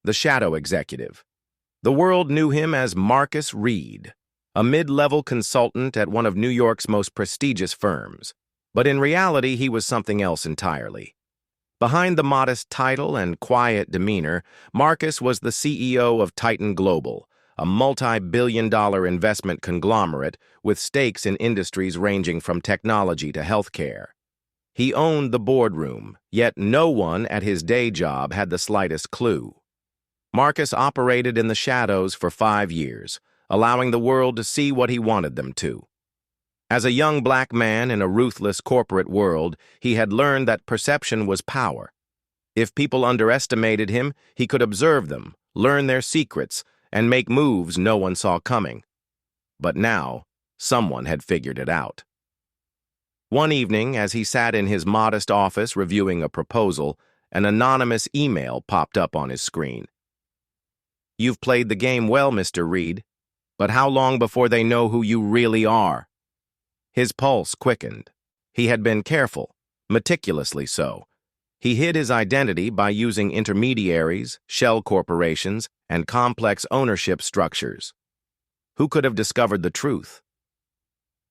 the shadow executive. The world knew him as Marcus Reed, a mid-level consultant at one of New York's most prestigious firms. But in reality, he was something else entirely. Behind the modest title and quiet demeanor, Marcus was the CEO of Titan Global, a multi-billion-dollar investment conglomerate with stakes in industries ranging from technology to healthcare. He owned the boardroom, yet no one at his day job had the slightest clue. Marcus operated in the shadows for 5 years, allowing the world to see what he wanted them to. As a young black man in a ruthless corporate world, he had learned that perception was power. If people underestimated him, he could observe them, learn their secrets, and make moves no one saw coming. But now, someone had figured it out. One evening, as he sat in his modest office reviewing a proposal, an anonymous email popped up on his screen. "You've played the game well, Mr. Reed, but how long before they know who you really are?" His pulse quickened. He had been careful, meticulously so. He hid his identity by using intermediaries, shell corporations, and complex ownership structures. Who could have discovered the truth?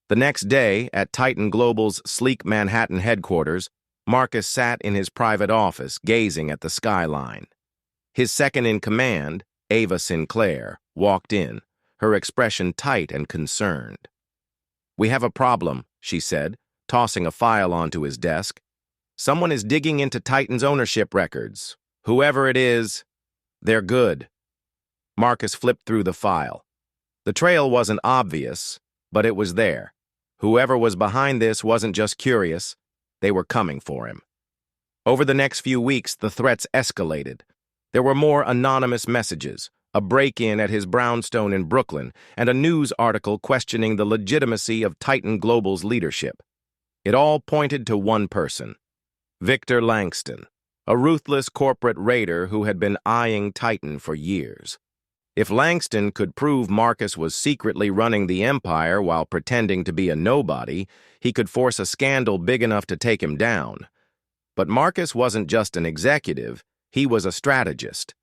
The next day, at Titan Global's sleek Manhattan headquarters, Marcus sat in his private office, gazing at the skyline. His second-in-command, Ava Sinclair, walked in, her expression tight and concerned. "We have a problem," she said, tossing a file onto his desk. "Someone is digging into Titan's ownership records. Whoever it is, they're good." Marcus flipped through the file. The trail wasn't obvious, but it was there. Whoever was behind this wasn't just curious, they were coming for him. Over the next few weeks, the threats escalated. There were more anonymous messages, a break-in at his brownstone in Brooklyn, and a news article questioning the legitimacy of Titan Global's leadership. It all pointed to one person, Victor Langston, a ruthless corporate raider who had been eyeing Titan for years. If Langston could prove Marcus was secretly running the empire while pretending to be a nobody, he could force a scandal big enough to take him down. But Marcus wasn't just an executive, he was a strategist.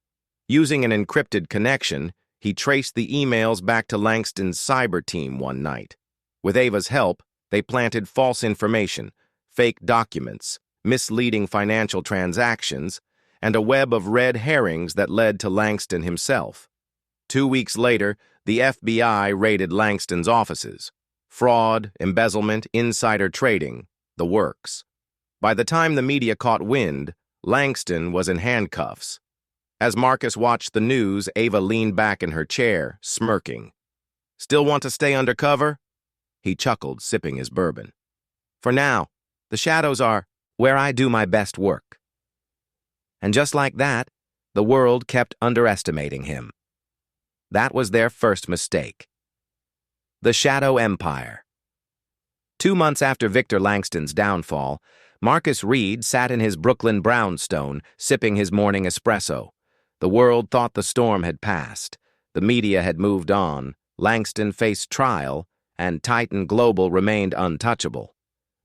Using an encrypted connection, he traced the emails back to Langston's cyber team one night. With Ava's help, they planted false information, fake documents, misleading financial transactions, and a web of red herrings that led to Langston himself. 2 weeks later, the FBI raided Langston's offices. Fraud, embezzlement, insider trading, the works. By the time the media caught wind, Langston was in handcuffs. As Marcus watched the news, Ava leaned back in her chair, smirking. "Still want to stay undercover?" He chuckled, sipping his bourbon. "For now, the shadows are where I do my best work." And just like that, the world kept underestimating him. That was their first mistake. The Shadow Empire. 2 months after Victor Langston's downfall, Marcus Reed sat in his Brooklyn brownstone, sipping his morning espresso. The world thought the storm had passed. The media had moved on. Langston faced trial, and Titan Global remained untouchable.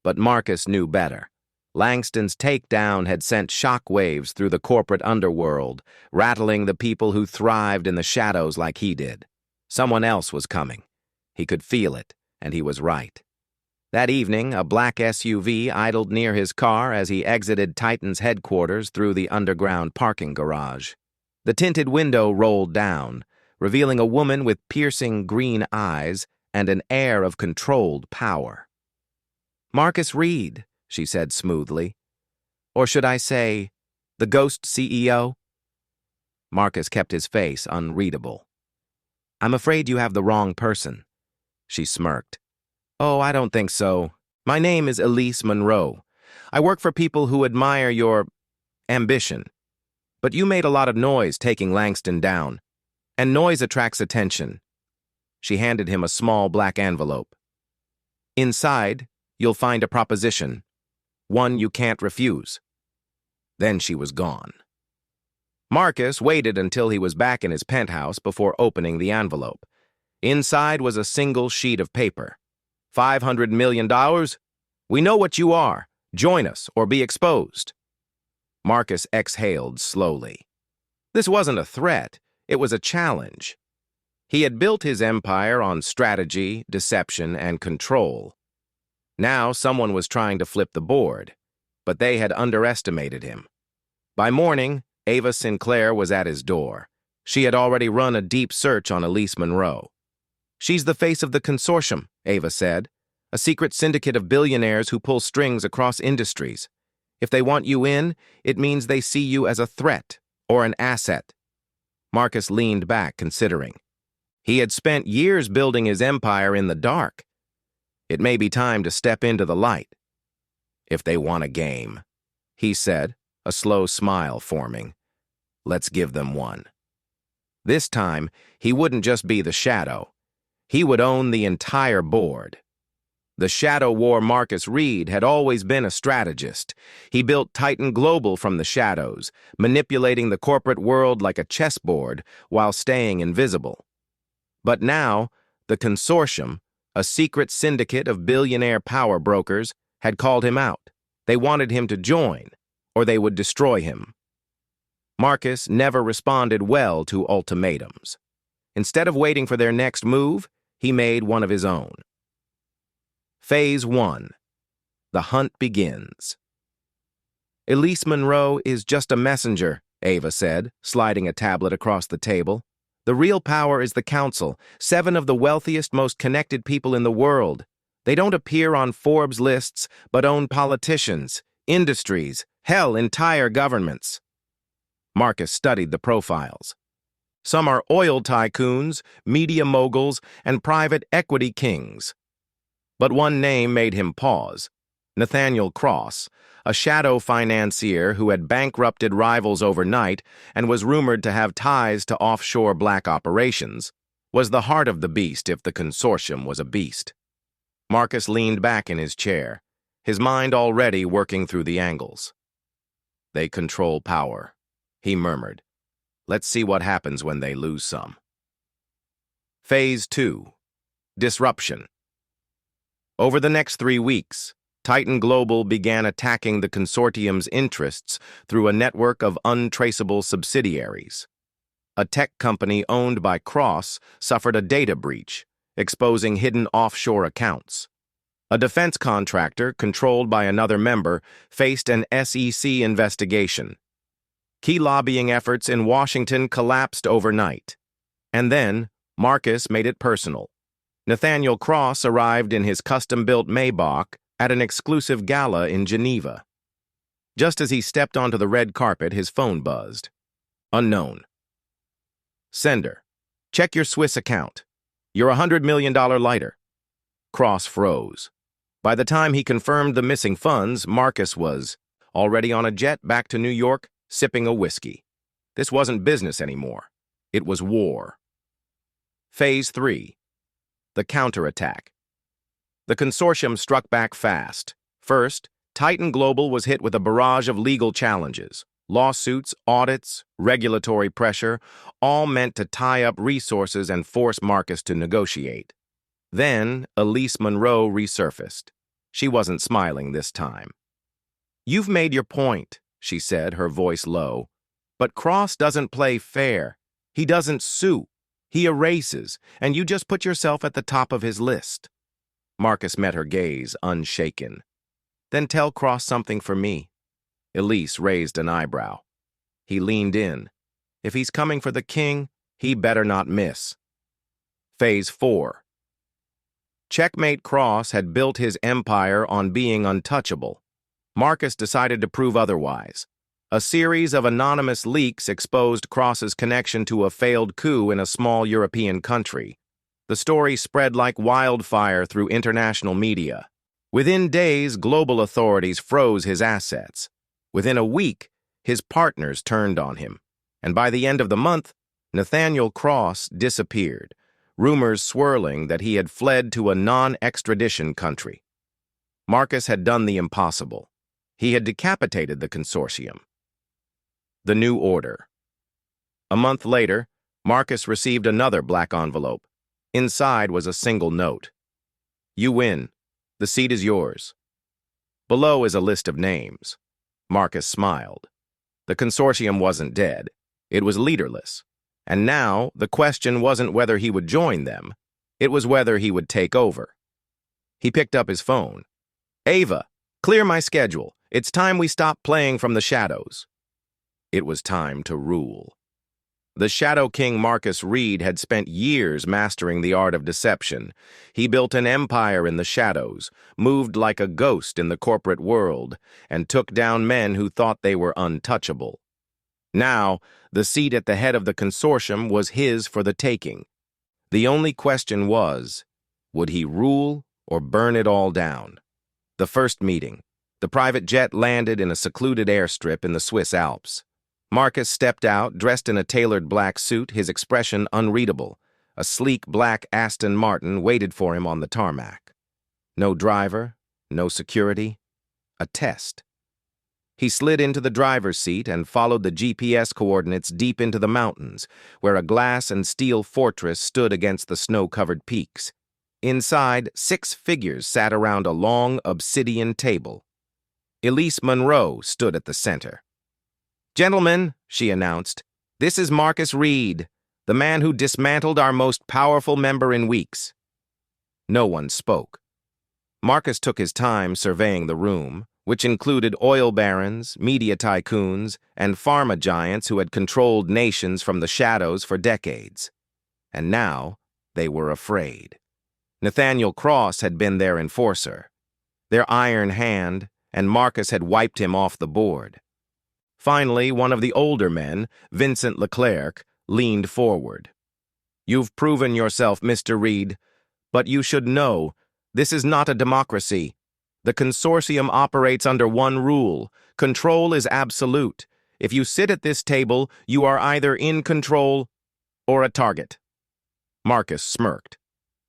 But Marcus knew better. Langston's takedown had sent shockwaves through the corporate underworld, rattling the people who thrived in the shadows like he did. Someone else was coming. He could feel it, and he was right. That evening, a black SUV idled near his car as he exited Titan's headquarters through the underground parking garage. The tinted window rolled down, revealing a woman with piercing green eyes and an air of controlled power. "Marcus Reed," she said smoothly. "Or should I say, the Ghost CEO?" Marcus kept his face unreadable. "I'm afraid you have the wrong person." She smirked. "Oh, I don't think so. My name is Elise Monroe. I work for people who admire your ambition. But you made a lot of noise taking Langston down, and noise attracts attention." She handed him a small black envelope. "Inside, you'll find a proposition, one you can't refuse." Then she was gone. Marcus waited until he was back in his penthouse before opening the envelope. Inside was a single sheet of paper. $500 million? We know what you are. Join us or be exposed." Marcus exhaled slowly. This wasn't a threat, it was a challenge. He had built his empire on strategy, deception, and control. Now someone was trying to flip the board, but they had underestimated him. By morning, Ava Sinclair was at his door. She had already run a deep search on Elise Monroe. "She's the face of the consortium," Ava said, "a secret syndicate of billionaires who pull strings across industries. If they want you in, it means they see you as a threat or an asset." Marcus leaned back, considering. He had spent years building his empire in the dark. It may be time to step into the light. "If they want a game," he said, a slow smile forming. "Let's give them one." This time, he wouldn't just be the shadow. He would own the entire board. The shadow war Marcus Reed had always been a strategist. He built Titan Global from the shadows, manipulating the corporate world like a chessboard while staying invisible. But now, the consortium, a secret syndicate of billionaire power brokers, had called him out. They wanted him to join, or they would destroy him. Marcus never responded well to ultimatums. Instead of waiting for their next move, he made one of his own. Phase 1. The hunt begins. "Elise Monroe is just a messenger," Ava said, sliding a tablet across the table. "The real power is the council, 7 of the wealthiest, most connected people in the world. They don't appear on Forbes lists, but own politicians, industries, hell, entire governments." Marcus studied the profiles. Some are oil tycoons, media moguls, and private equity kings. But one name made him pause: Nathaniel Cross, a shadow financier who had bankrupted rivals overnight and was rumored to have ties to offshore black operations, was the heart of the beast if the consortium was a beast. Marcus leaned back in his chair, his mind already working through the angles. "They control power," he murmured. "Let's see what happens when they lose some." Phase 2. Disruption. Over the next 3 weeks, Titan Global began attacking the consortium's interests through a network of untraceable subsidiaries. A tech company owned by Cross suffered a data breach, exposing hidden offshore accounts. A defense contractor, controlled by another member, faced an SEC investigation. Key lobbying efforts in Washington collapsed overnight. And then, Marcus made it personal. Nathaniel Cross arrived in his custom-built Maybach at an exclusive gala in Geneva. Just as he stepped onto the red carpet, his phone buzzed. Unknown. "Sender, check your Swiss account. You're $100 million lighter." Cross froze. By the time he confirmed the missing funds, Marcus was already on a jet back to New York, sipping a whiskey. This wasn't business anymore. It was war. Phase 3. The counterattack. The consortium struck back fast. First, Titan Global was hit with a barrage of legal challenges. Lawsuits, audits, regulatory pressure, all meant to tie up resources and force Marcus to negotiate. Then, Elise Monroe resurfaced. She wasn't smiling this time. "You've made your point," she said, her voice low. "But Cross doesn't play fair. He doesn't sue. He erases, and you just put yourself at the top of his list." Marcus met her gaze, unshaken. "Then tell Cross something for me." Elise raised an eyebrow. He leaned in. If he's coming for the king, he better not miss. Phase 4. Checkmate Cross had built his empire on being untouchable. Marcus decided to prove otherwise. A series of anonymous leaks exposed Cross's connection to a failed coup in a small European country. The story spread like wildfire through international media. Within days, global authorities froze his assets. Within a week, his partners turned on him. And by the end of the month, Nathaniel Cross disappeared, rumors swirling that he had fled to a non-extradition country. Marcus had done the impossible. He had decapitated the consortium. The New Order. A month later, Marcus received another black envelope. Inside was a single note. "You win. The seat is yours." Below is a list of names. Marcus smiled. The consortium wasn't dead. It was leaderless. And now, the question wasn't whether he would join them. It was whether he would take over. He picked up his phone. "Ava, clear my schedule. It's time we stop playing from the shadows." It was time to rule. The Shadow King Marcus Reed had spent years mastering the art of deception. He built an empire in the shadows, moved like a ghost in the corporate world, and took down men who thought they were untouchable. Now, the seat at the head of the consortium was his for the taking. The only question was, would he rule or burn it all down? The first meeting. The private jet landed in a secluded airstrip in the Swiss Alps. Marcus stepped out, dressed in a tailored black suit, his expression unreadable. A sleek black Aston Martin waited for him on the tarmac. No driver, no security. A test. He slid into the driver's seat and followed the GPS coordinates deep into the mountains, where a glass and steel fortress stood against the snow-covered peaks. Inside, 6 figures sat around a long obsidian table. Elise Monroe stood at the center. "Gentlemen," she announced, "this is Marcus Reed, the man who dismantled our most powerful member in weeks." No one spoke. Marcus took his time surveying the room, which included oil barons, media tycoons, and pharma giants who had controlled nations from the shadows for decades. And now, they were afraid. Nathaniel Cross had been their enforcer, their iron hand, and Marcus had wiped him off the board. Finally, one of the older men, Vincent Leclerc, leaned forward. "You've proven yourself, Mr. Reed, but you should know, this is not a democracy. The consortium operates under one rule. Control is absolute. If you sit at this table, you are either in control or a target." Marcus smirked.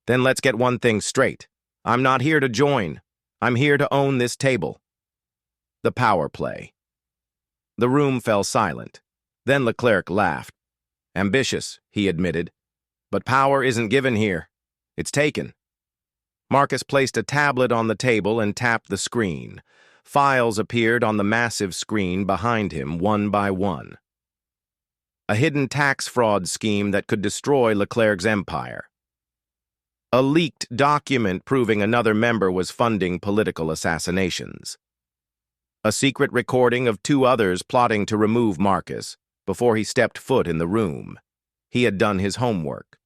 "Then let's get one thing straight. I'm not here to join. I'm here to own this table." The power play. The room fell silent. Then Leclerc laughed. "Ambitious," he admitted. "But power isn't given here. It's taken." Marcus placed a tablet on the table and tapped the screen. Files appeared on the massive screen behind him, one by one. A hidden tax fraud scheme that could destroy Leclerc's empire. A leaked document proving another member was funding political assassinations. A secret recording of 2 others plotting to remove Marcus before he stepped foot in the room. He had done his homework.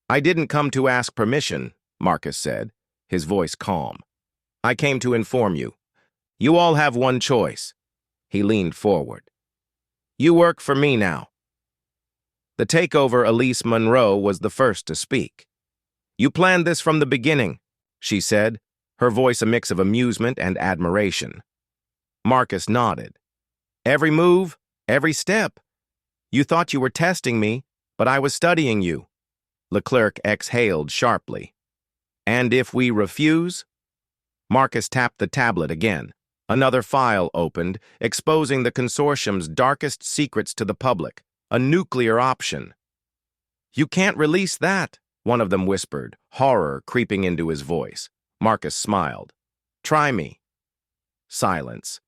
"I didn't come to ask permission," Marcus said, his voice calm. "I came to inform you. You all have one choice." He leaned forward. "You work for me now." The takeover Elise Monroe was the first to speak. "You planned this from the beginning," she said, her voice a mix of amusement and admiration. Marcus nodded. "Every move, every step. You thought you were testing me, but I was studying you." Leclerc exhaled sharply. "And if we refuse?" Marcus tapped the tablet again. Another file opened, exposing the consortium's darkest secrets to the public, a nuclear option. "You can't release that," one of them whispered, horror creeping into his voice. Marcus smiled. "Try me." Silence.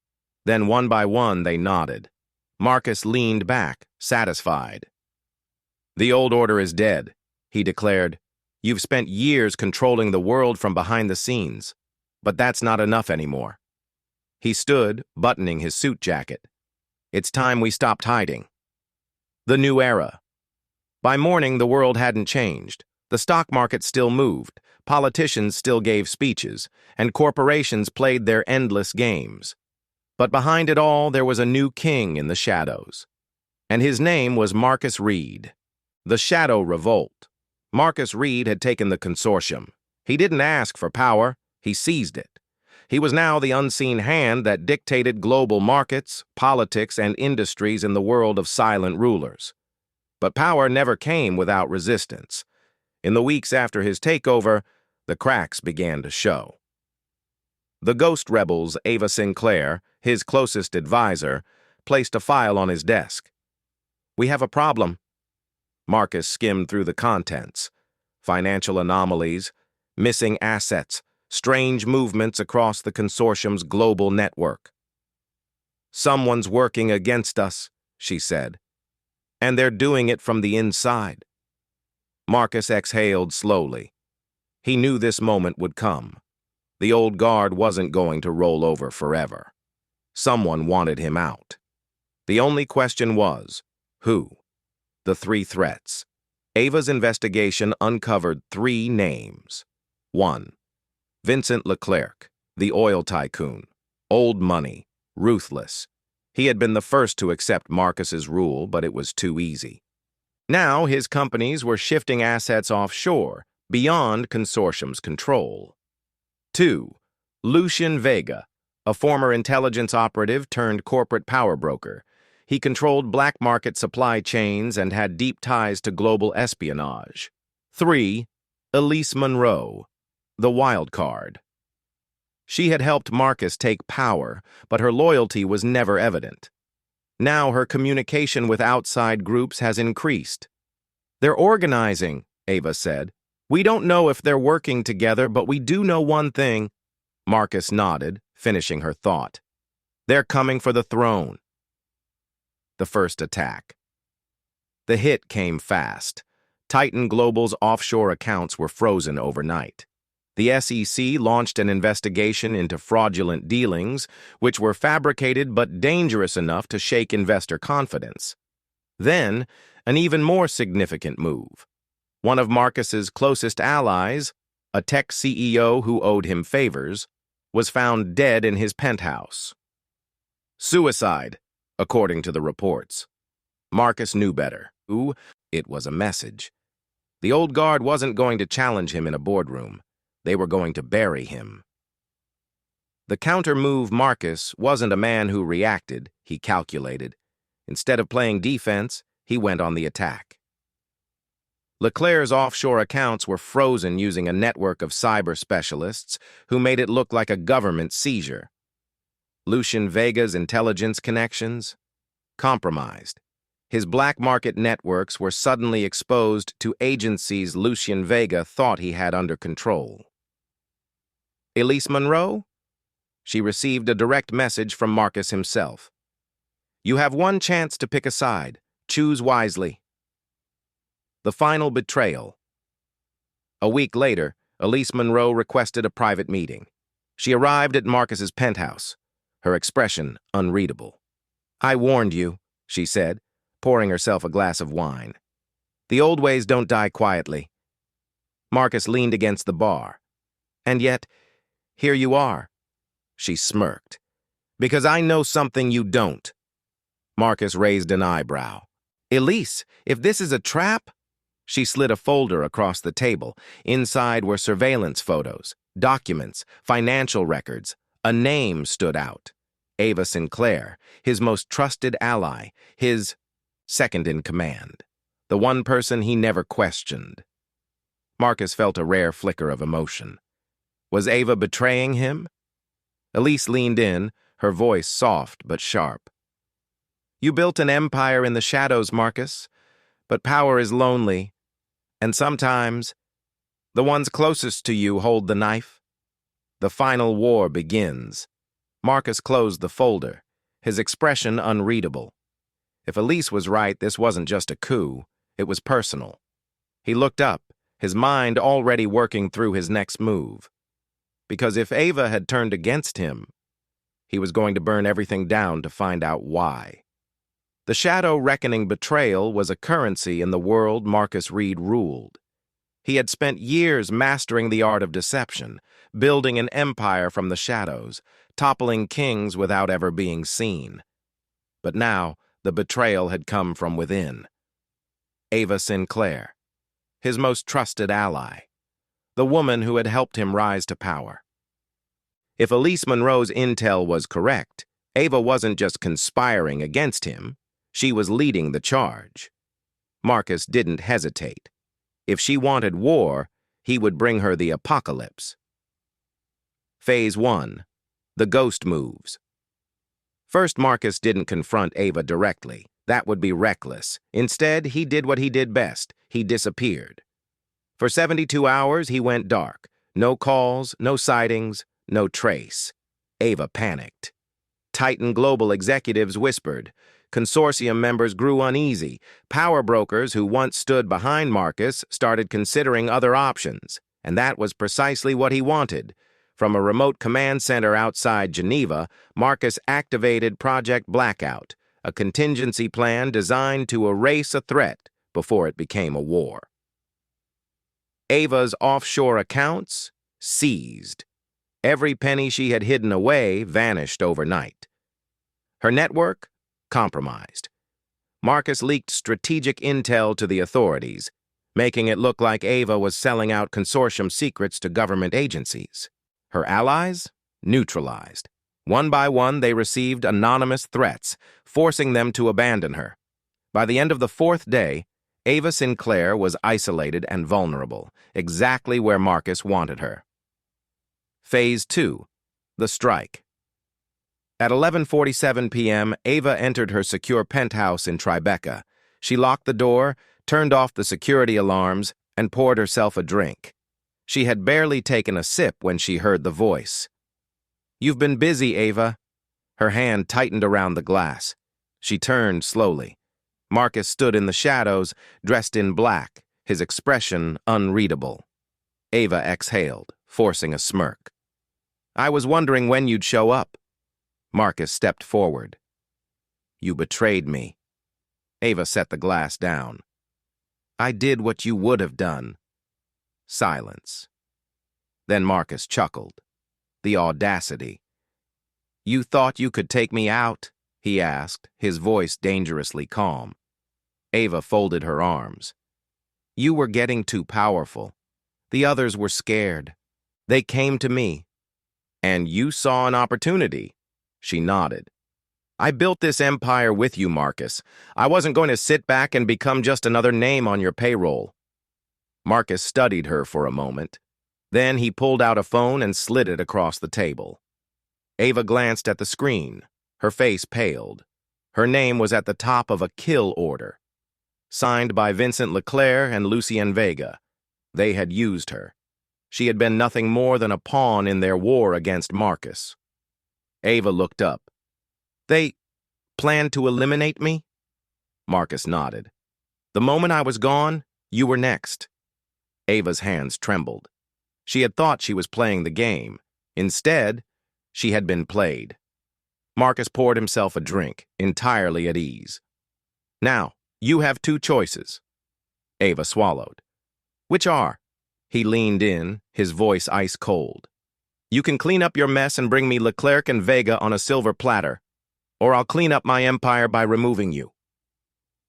Then one by one they nodded. Marcus leaned back, satisfied. "The old order is dead," he declared. "You've spent years controlling the world from behind the scenes. But that's not enough anymore." He stood, buttoning his suit jacket. "It's time we stopped hiding." The new era. By morning, the world hadn't changed. The stock market still moved, politicians still gave speeches, and corporations played their endless games. But behind it all, there was a new king in the shadows. And his name was Marcus Reed. The Shadow Revolt. Marcus Reed had taken the consortium. He didn't ask for power, he seized it. He was now the unseen hand that dictated global markets, politics, and industries in the world of silent rulers. But power never came without resistance. In the weeks after his takeover, the cracks began to show. The Ghost Rebel's Ava Sinclair, his closest advisor, placed a file on his desk. "We have a problem." Marcus skimmed through the contents. Financial anomalies, missing assets, strange movements across the consortium's global network. "Someone's working against us," she said. And they're doing it from the inside. Marcus exhaled slowly. He knew this moment would come. The old guard wasn't going to roll over forever. Someone wanted him out. The only question was, who? The three threats. Ava's investigation uncovered 3 names. 1. Vincent Leclerc, the oil tycoon. Old money, ruthless. He had been the first to accept Marcus's rule, but it was too easy. Now his companies were shifting assets offshore, beyond consortium's control. 2. Lucien Vega, a former intelligence operative turned corporate power broker. He controlled black market supply chains and had deep ties to global espionage. 3. Elise Monroe, the wild card. She had helped Marcus take power, but her loyalty was never evident. Now her communication with outside groups has increased. They're organizing, Ava said. We don't know if they're working together, but we do know one thing. Marcus nodded, finishing her thought. They're coming for the throne. The first attack. The hit came fast. Titan Global's offshore accounts were frozen overnight. The SEC launched an investigation into fraudulent dealings, which were fabricated but dangerous enough to shake investor confidence. Then, an even more significant move. One of Marcus's closest allies, a tech CEO who owed him favors, was found dead in his penthouse. Suicide, according to the reports. Marcus knew better. Ooh, it was a message. The old guard wasn't going to challenge him in a boardroom. They were going to bury him. The counter-move Marcus wasn't a man who reacted, he calculated. Instead of playing defense, he went on the attack. Leclerc's offshore accounts were frozen using a network of cyber specialists who made it look like a government seizure. Lucien Vega's intelligence connections? Compromised. His black market networks were suddenly exposed to agencies Lucien Vega thought he had under control. Elise Monroe? She received a direct message from Marcus himself. You have one chance to pick a side. Choose wisely. The final betrayal. A week later, Elise Monroe requested a private meeting. She arrived at Marcus's penthouse, her expression unreadable. I warned you, she said, pouring herself a glass of wine. The old ways don't die quietly. Marcus leaned against the bar. And yet, here you are. She smirked. Because I know something you don't. Marcus raised an eyebrow. Elise, if this is a trap? She slid a folder across the table. Inside were surveillance photos, documents, financial records. A name stood out. Ava Sinclair, his most trusted ally, his second-in-command, the one person he never questioned. Marcus felt a rare flicker of emotion. Was Ava betraying him? Elise leaned in, her voice soft but sharp. You built an empire in the shadows, Marcus, but power is lonely, and sometimes the ones closest to you hold the knife. The final war begins. Marcus closed the folder, his expression unreadable. If Elise was right, this wasn't just a coup, it was personal. He looked up, his mind already working through his next move. Because if Ava had turned against him, he was going to burn everything down to find out why. The Shadow Reckoning betrayal was a currency in the world Marcus Reed ruled. He had spent years mastering the art of deception, building an empire from the shadows, toppling kings without ever being seen. But now, the betrayal had come from within. Ava Sinclair, his most trusted ally, the woman who had helped him rise to power. If Elise Monroe's intel was correct, Ava wasn't just conspiring against him, she was leading the charge. Marcus didn't hesitate. If she wanted war, he would bring her the apocalypse. Phase 1. The Ghost Moves. First, Marcus didn't confront Ava directly. That would be reckless. Instead, he did what he did best. He disappeared. For 72 hours, he went dark. No calls, no sightings, no trace. Ava panicked. Titan Global executives whispered, consortium members grew uneasy. Power brokers who once stood behind Marcus started considering other options, and that was precisely what he wanted. From a remote command center outside Geneva, Marcus activated Project Blackout, a contingency plan designed to erase a threat before it became a war. Ava's offshore accounts seized. Every penny she had hidden away vanished overnight. Her network compromised. Marcus leaked strategic intel to the authorities, making it look like Ava was selling out consortium secrets to government agencies. Her allies neutralized. One by one, they received anonymous threats, forcing them to abandon her. By the end of the fourth day, Ava Sinclair was isolated and vulnerable, exactly where Marcus wanted her. Phase 2. The Strike. At 11:47 p.m., Ava entered her secure penthouse in Tribeca. She locked the door, turned off the security alarms, and poured herself a drink. She had barely taken a sip when she heard the voice. "You've been busy, Ava." Her hand tightened around the glass. She turned slowly. Marcus stood in the shadows, dressed in black, his expression unreadable. Ava exhaled, forcing a smirk. "I was wondering when you'd show up." Marcus stepped forward. "You betrayed me." Ava set the glass down. "I did what you would have done." Silence. Then Marcus chuckled. The audacity. "You thought you could take me out?" he asked, his voice dangerously calm. Ava folded her arms. "You were getting too powerful. The others were scared. They came to me." "And you saw an opportunity." She nodded. "I built this empire with you, Marcus. I wasn't going to sit back and become just another name on your payroll." Marcus studied her for a moment. Then he pulled out a phone and slid it across the table. Ava glanced at the screen. Her face paled. Her name was at the top of a kill order. Signed by Vincent Leclerc and Lucien Vega. They had used her. She had been nothing more than a pawn in their war against Marcus. Ava looked up. "They planned to eliminate me?" Marcus nodded. "The moment I was gone, you were next." Ava's hands trembled. She had thought she was playing the game. Instead, she had been played. Marcus poured himself a drink, entirely at ease. "Now, you have two choices." Ava swallowed. "Which are?" He leaned in, his voice ice cold. "You can clean up your mess and bring me Leclerc and Vega on a silver platter, or I'll clean up my empire by removing you."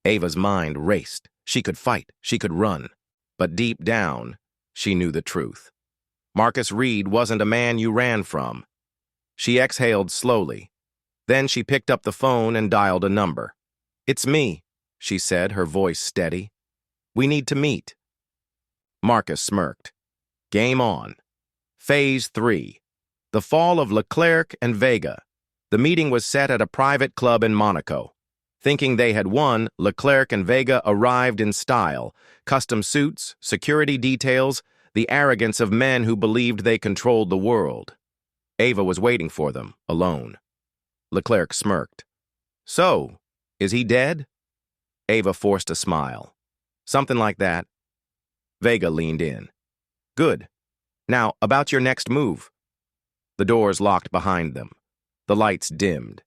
Ava's mind raced. She could fight, she could run, but deep down, she knew the truth. Marcus Reed wasn't a man you ran from. She exhaled slowly. Then she picked up the phone and dialed a number. "It's me," she said, her voice steady. "We need to meet." Marcus smirked. Game on. Phase 3. The fall of Leclerc and Vega. The meeting was set at a private club in Monaco. Thinking they had won, Leclerc and Vega arrived in style. Custom suits, security details, the arrogance of men who believed they controlled the world. Ava was waiting for them, alone. Leclerc smirked. "So, is he dead?" Ava forced a smile. "Something like that." Vega leaned in. "Good. Now, about your next move." The doors locked behind them. The lights dimmed.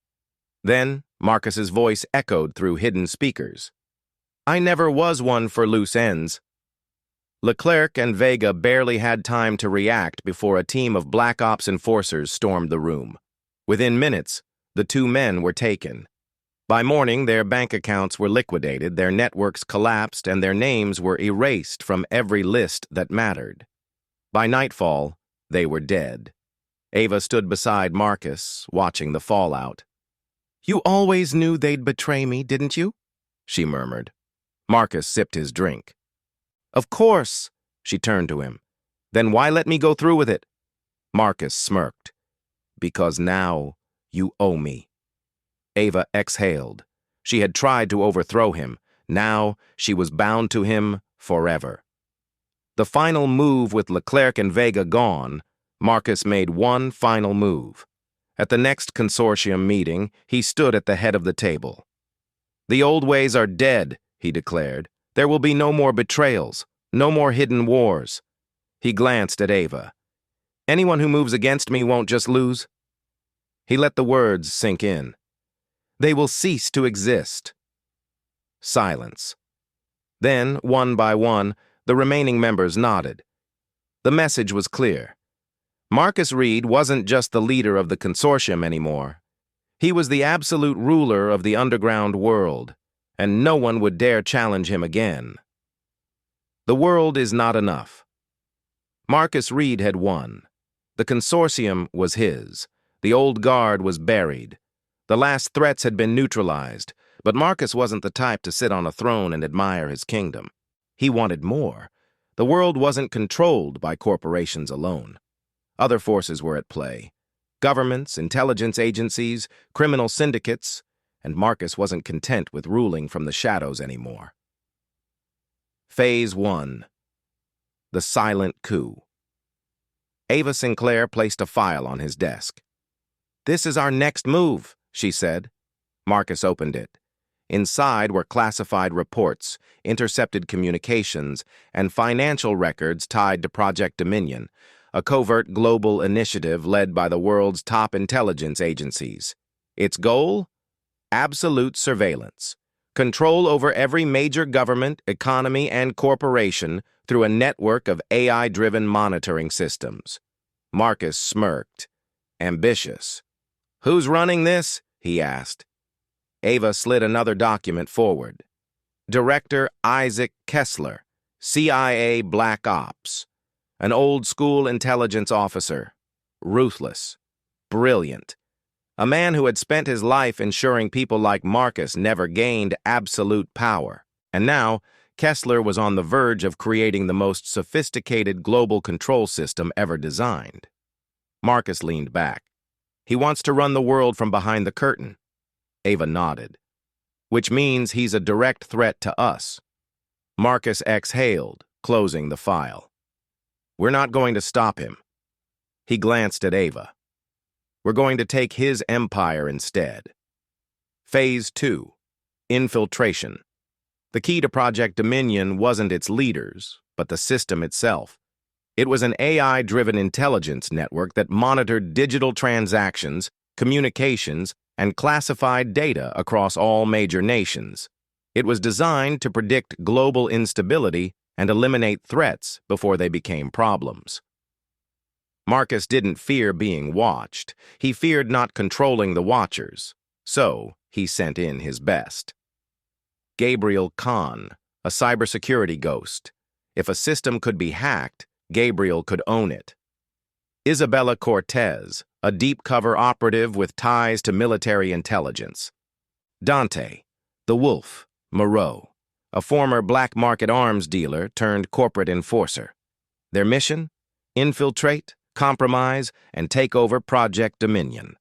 Then, Marcus's voice echoed through hidden speakers. "I never was one for loose ends." Leclerc and Vega barely had time to react before a team of Black Ops enforcers stormed the room. Within minutes, the two men were taken. By morning, their bank accounts were liquidated, their networks collapsed, and their names were erased from every list that mattered. By nightfall, they were dead. Ava stood beside Marcus, watching the fallout. "You always knew they'd betray me, didn't you?" she murmured. Marcus sipped his drink. "Of course," she turned to him. "Then why let me go through with it?" Marcus smirked. "Because now you owe me." Ava exhaled. She had tried to overthrow him. Now she was bound to him forever. The final move with Leclerc and Vega gone, Marcus made one final move. At the next consortium meeting, he stood at the head of the table. The old ways are dead, he declared. There will be no more betrayals, no more hidden wars. He glanced at Ava. Anyone who moves against me won't just lose. He let the words sink in. They will cease to exist. Silence. Then, one by one, the remaining members nodded. The message was clear. Marcus Reed wasn't just the leader of the consortium anymore. He was the absolute ruler of the underground world, and no one would dare challenge him again. The world is not enough. Marcus Reed had won. The consortium was his. The old guard was buried. The last threats had been neutralized, but Marcus wasn't the type to sit on a throne and admire his kingdom. He wanted more. The world wasn't controlled by corporations alone. Other forces were at play. Governments, intelligence agencies, criminal syndicates, and Marcus wasn't content with ruling from the shadows anymore. Phase 1. The Silent Coup. Ava Sinclair placed a file on his desk. "This is our next move," she said. Marcus opened it. Inside were classified reports, intercepted communications, and financial records tied to Project Dominion, a covert global initiative led by the world's top intelligence agencies. Its goal? Absolute surveillance. Control over every major government, economy, and corporation through a network of AI-driven monitoring systems. Marcus smirked. Ambitious. "Who's running this?" he asked. Ava slid another document forward. Director Isaac Kessler, CIA Black Ops. An old-school intelligence officer. Ruthless. Brilliant. A man who had spent his life ensuring people like Marcus never gained absolute power. And now, Kessler was on the verge of creating the most sophisticated global control system ever designed. Marcus leaned back. "He wants to run the world from behind the curtain." Ava nodded. "Which means he's a direct threat to us." Marcus exhaled, closing the file. "We're not going to stop him." He glanced at Ava. "We're going to take his empire instead." Phase 2. Infiltration. The key to Project Dominion wasn't its leaders, but the system itself. It was an AI-driven intelligence network that monitored digital transactions, communications, and classified data across all major nations. It was designed to predict global instability and eliminate threats before they became problems. Marcus didn't fear being watched. He feared not controlling the watchers. So, he sent in his best. Gabriel Khan, a cybersecurity ghost. If a system could be hacked, Gabriel could own it. Isabella Cortez, a deep-cover operative with ties to military intelligence. Dante, the Wolf, Moreau, a former black market arms dealer turned corporate enforcer. Their mission? Infiltrate, compromise, and take over Project Dominion.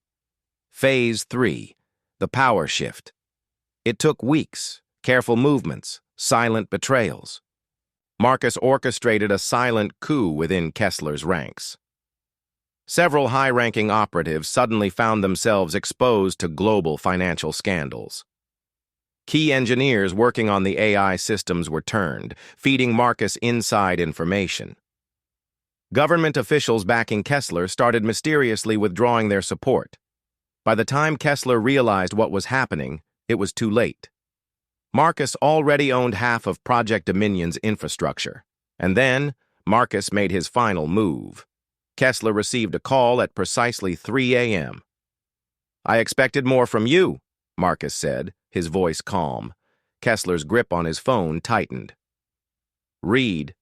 Phase 3. The Power Shift. It took weeks, careful movements, silent betrayals. Marcus orchestrated a silent coup within Kessler's ranks. Several high-ranking operatives suddenly found themselves exposed to global financial scandals. Key engineers working on the AI systems were turned, feeding Marcus inside information. Government officials backing Kessler started mysteriously withdrawing their support. By the time Kessler realized what was happening, it was too late. Marcus already owned half of Project Dominion's infrastructure. And then, Marcus made his final move. Kessler received a call at precisely 3 a.m. "I expected more from you," Marcus said, his voice calm. Kessler's grip on his phone tightened. "Reed."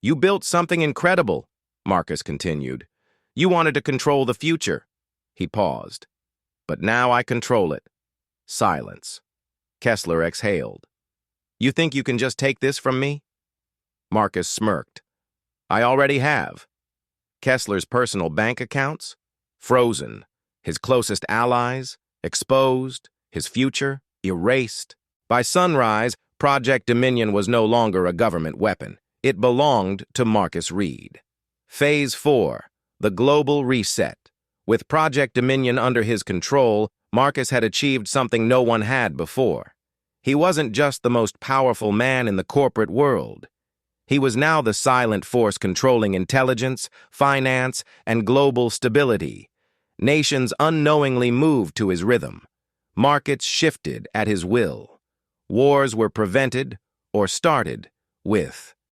"You built something incredible," Marcus continued. "You wanted to control the future." He paused. "But now I control it." Silence. Kessler exhaled. "You think you can just take this from me?" Marcus smirked. "I already have." Kessler's personal bank accounts? Frozen. His closest allies? Exposed. His future? Erased. By sunrise, Project Dominion was no longer a government weapon. It belonged to Marcus Reed. Phase 4. The Global Reset. With Project Dominion under his control, Marcus had achieved something no one had before. He wasn't just the most powerful man in the corporate world. He was now the silent force controlling intelligence, finance, and global stability. Nations unknowingly moved to his rhythm. Markets shifted at his will. Wars were prevented or started with